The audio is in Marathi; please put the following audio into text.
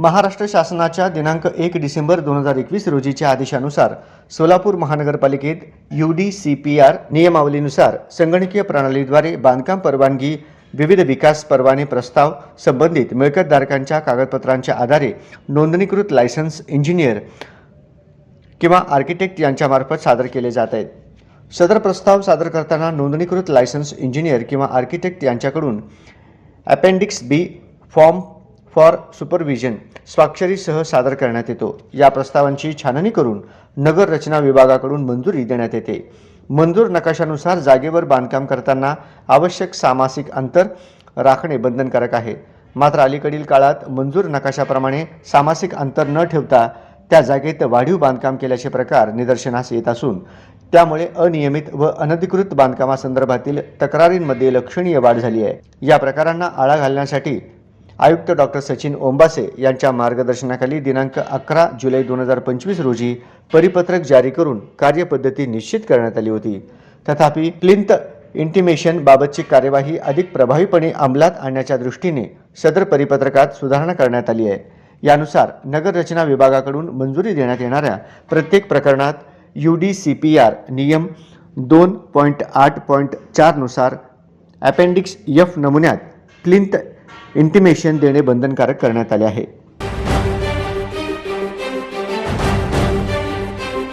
महाराष्ट्र शासनाच्या दिनांक 1 डिसेंबर 2021 रोजीच्या आदेशानुसार सोलापूर महानगरपालिकेत UDCPR नियमावलीनुसार संगणकीय प्रणालीद्वारे बांधकाम परवानगी, विविध विकास परवाने प्रस्ताव संबंधित मिळकतधारकांच्या कागदपत्रांच्या आधारे नोंदणीकृत लायसन्स इंजिनियर किंवा आर्किटेक्ट यांच्यामार्फत सादर केले जात आहेत। सदर प्रस्ताव सादर करताना नोंदणीकृत लायसन्स इंजिनियर किंवा आर्किटेक्ट यांच्याकडून appendix B form for supervision स्वाक्षरीसह सादर करण्यात येतो। या प्रस्तावांची छाननी करून नगर रचना विभागाकडून मंजुरी देण्यात येते। मंजूर नकाशानुसार जागेवर बांधकाम करताना आवश्यक सामासिक अंतर राखणे बंधनकारक आहे। मात्र अलीकडील काळात मंजूर नकाशाप्रमाणे सामासिक अंतर न ठेवता त्या जागेत वाढीव बांधकाम केल्याचे प्रकार निदर्शनास येत असून त्यामुळे अनियमित व अनधिकृत बांधकामासंदर्भातील तक्रारींमध्ये लक्षणीय वाढ झाली आहे। या प्रकारांना आळा घालण्यासाठी आयुक्त डॉक्टर सचिन ओंबासे यांच्या मार्गदर्शनाखाली दिनांक 11 जुलै 2025 रोजी परिपत्रक जारी करून कार्यपद्धती निश्चित करण्यात आली होती। तथापि प्लिंथ इंटिमेशन बाबतची कार्यवाही अधिक प्रभावीपणे अंमलात आणण्याच्या दृष्टीने सदर परिपत्रकात सुधारणा करण्यात आली आहे। यानुसार नगर रचना विभागाकडून मंजुरी देण्यात येणाऱ्या प्रत्येक प्रकरणात UDCPR नियम 2.8.4 नुसार अपेंडिक्स F नमुन्यात प्लिंथ इंटिमेशन देणे बंधनकारक करण्यात आले आहे।